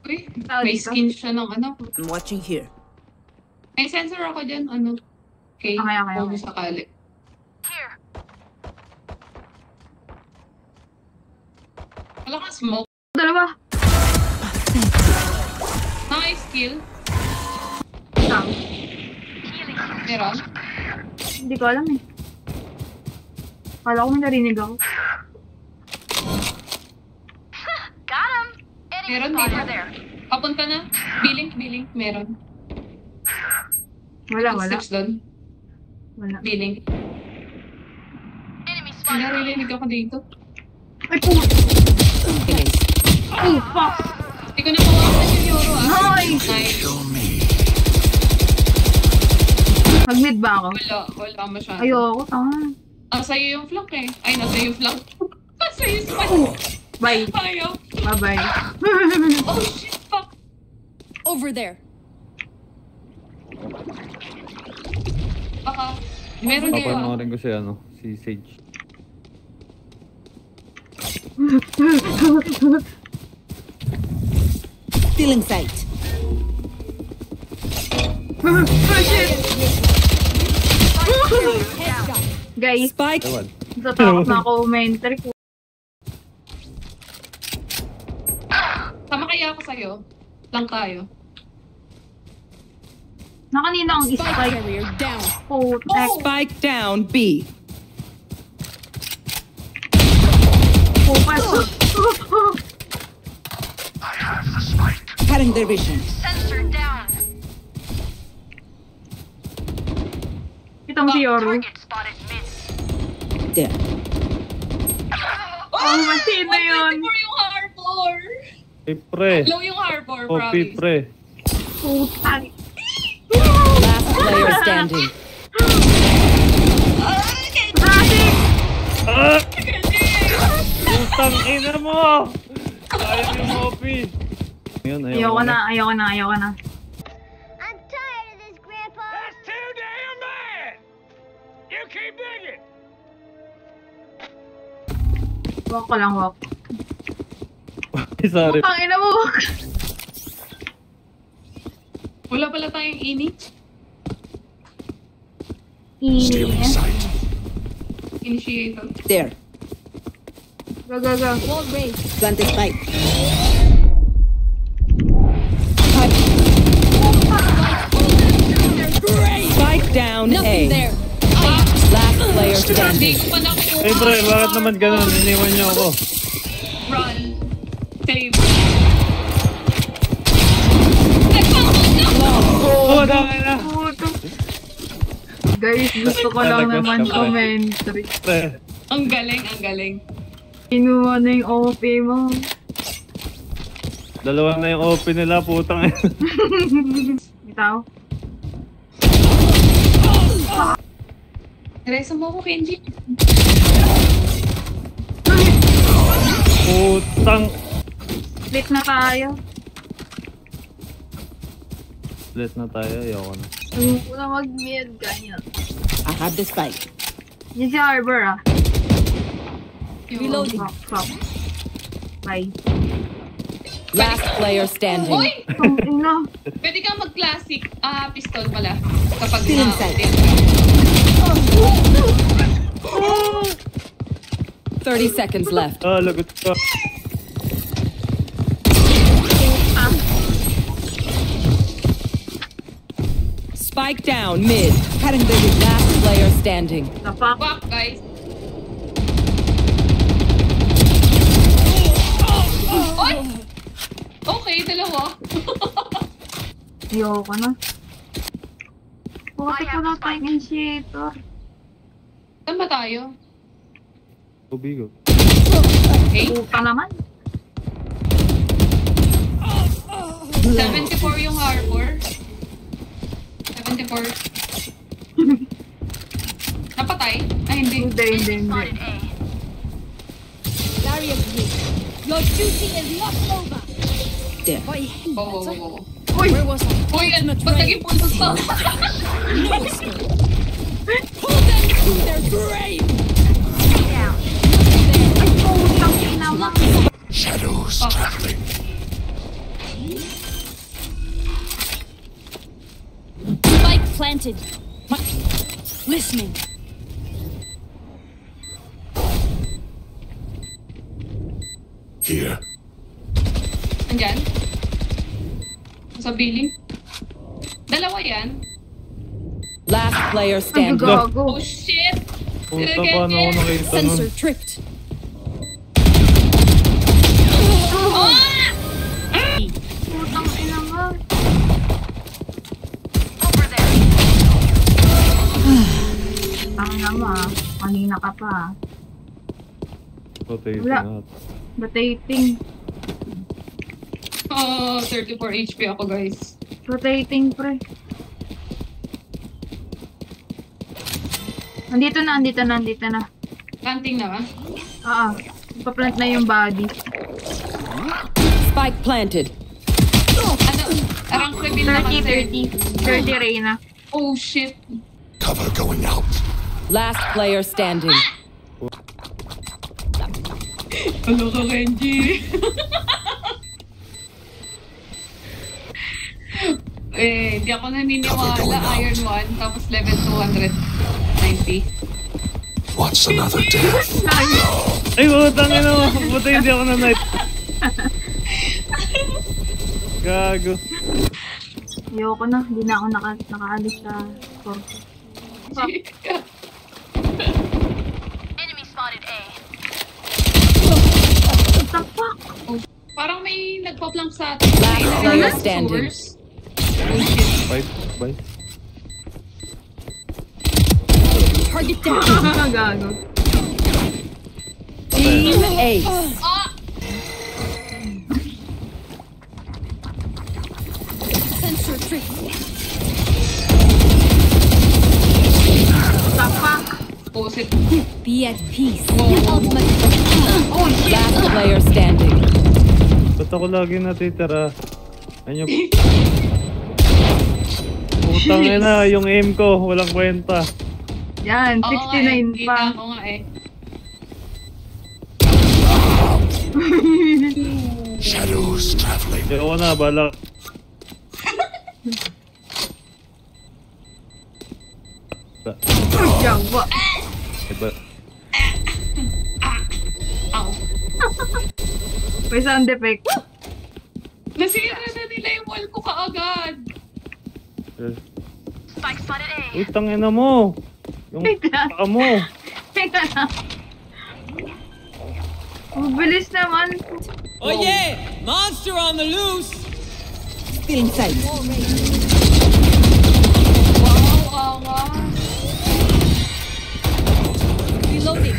Uy, Tao may dito. skin siya ng ano. I'm watching here. May sensor ako dyan, ano. Okay, Okay. kung sakali. Wala kang smoke. Dalawa. Nice kill. Tao. Meron. Hindi ko alam eh. Kala ko may narinig ako. Meron dito. Papunta na. Billing. Meron. Wala. Steps doon. Wala. Billing. Naririnig ako dito. Ay, puto. Oh, fuck. Hindi ko napawasan yung Euro Nice. Nice. Mag-mid ba ako? Wala masyado. Ayoko, tanga. Sa'yo yung flank eh. Ay, nasa yung flank. Sa'yo yung spot. Bye. Ayaw. Bye-bye. Oh shit, fuck. Over there. Baka. Meron dito. Papanoorin ko si si Sage. Stealing sight. Oh, shit. Guys, Spike. Ewan. natatakot na ako commentary ko. Sama kaya ako sa'yo. Lang tayo. Na kanina ang Spike spike. carrier down. Putek. Spike down B. Pupas. Cutting their vision. Kita mo si Yoru. There. Oh, masino yun. 124 yung harbor. Pre. Low yung harbor, Copy, promise. pre. Putak. Last player standing. Ratik! Putang ina mo! Ayaw yung OP. Ayun, Ayoko na. I'm tired of this, Grandpa. That's too damn bad! You keep digging! Walk ko lang, walk. Sorry. Putang ina mo. Wala pala tayong ini. Initiator. There. Go. Wall raised. Plant the spike. Spike down A. there. Last player Hindi standing. ko pa nakuha. Eh, pre, bakit naman ganun? Iniwan niyo ako. Run. Save. Oh, dami na. Puto. Guys, gusto ko lang Talagas naman ka pa. commentary. Pre. Ang galing. Kinuha na yung OP mo. Dalawa na yung OP nila, putang ina. Bitaw. Resa mo ako, Kenji. Putang. Split na tayo. Split na tayo, ayoko na. Ayoko na mag-mid, ganyan. I have the spike. Yan si Arbor ah. Reloading. Fuck. Bye. Last player standing. Uy! Ang ina. Pwede kang mag-classic pistol pala. Kapag Still inside. 30 seconds left. Ah, lagot ka. Spike down mid. Cutting the last player standing. The fuck? Fuck, guys. Oy! Okay, dalawa. Ayoko na. Putik ko na tayong initiator. Saan ba tayo? Tubigo. Okay. Puta naman. 74 yung harbor. 74. Napatay? Ay, hindi. Hindi. Your duty is not over. There. Oo. Uy! Where was I? Uy, ba't naging puntos pa? Pull them to their grave. Putang ina mo. Shadows traveling. planted. Listening. Here. Andyan. Sa billing. Dalawa yan. Last player Ang standing. gago. Oh shit! Puta, paano ako nakita nun? Sensor tripped. Putang ina mo. Ang ina mo ah. Kanina ka pa ah. Rotate Wala. na. Rotating. Oh, 34 HP ako guys. Rotating pre. Andito na, andito na, andito na. Planting na ba? Ipaplant na yung body. Spike planted. Ano? Arang reveal na 30, kasi. 30. 30 Reyna. Oh shit! Cover going out. Last player standing. Hello ka, Renji. Hindi ako naniniwala. Iron 1, tapos level 290. What's another death? Ay, utang ina mo. Buti hindi ako na-night. Gago. Ayoko na, hindi na ako nakaalis sa force. Enemy spotted A. What the fuck? Parang may nagpa-plank sa atin. Last player May standing. sewers. Oh shit. Bye. Target down. Gago. Team Ace. Sensor tripped. What the fuck? Oh shit. Be at peace. Wow. Last player standing. Ba't ako lagi natitira? Ano? Putang ina, yung aim ko, walang kwenta. Yan, Oo nga 69 eh, pa. Kita ko nga eh. Shadows traveling. Hindi ako na, bala. Jawa. Diba? Ow. May sound effect. Nasira na nila yung wall ko kaagad. Spike spotted A. Utang ina mo. Yung taka mo. Teka lang. Mabilis naman. Oh yeah! Monster on the loose! Stealing sight. Wow, wow. Reloading.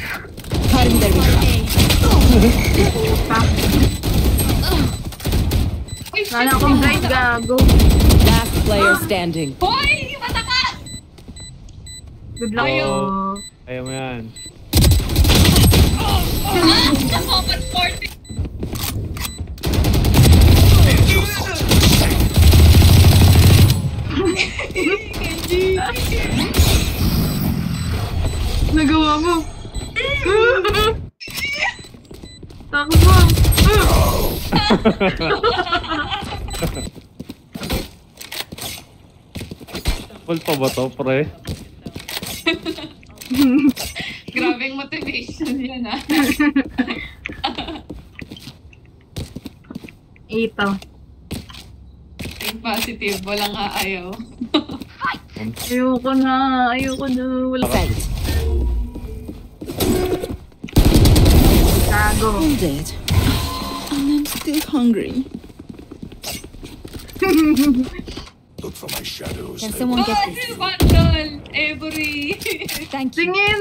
Cutting their vision. Uy, shit. Wala akong blind, gago. Last player standing. Hoy! Mata ka! Good luck. Oo. Ayaw mo yan. Common party! Nagawa mo. Takbo. Full pa ba to, pre? Grabing motivation yan ah. Ito. Think positive, walang aayaw. Ayoko na. Ayoko na. Wala. Sight. Gago. I'm dead. And I'm still hungry. Look for my shadows. Can They someone get Oh, this? bundle! Avery! Thank you. Tingin.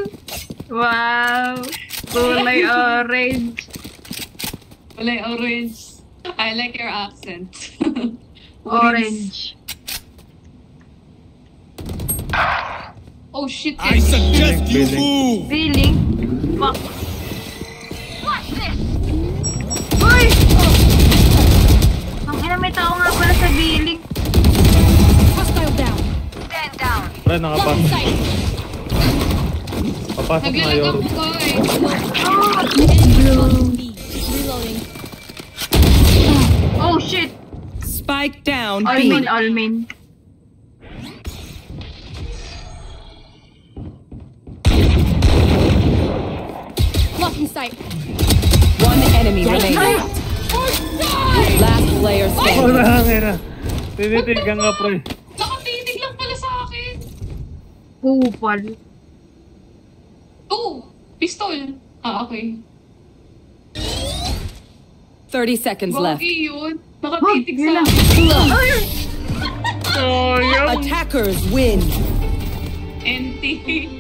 Wow. Kulay orange. Kulay orange. I like your accent. Orange. Oh shit! I suggest you Billing. move! Feeling. Fuck. Uy! Ang ina, may tao nga pala sa billing. Hostile down. Pre, nakapasok. Papasok na Naglalag yun. ako guys. Reloading. Oh shit! Spike down All main, B. all main. In sight. One enemy remaining. Last player standing. Marangin na. Tinitigan nga, pre. Nakatitig lang pala sa akin. Kupal. Pistol. Ah, okay. 30 seconds left. Bogi yun. Nakatitig sa yun lang. akin. Oh, Attackers win. NT.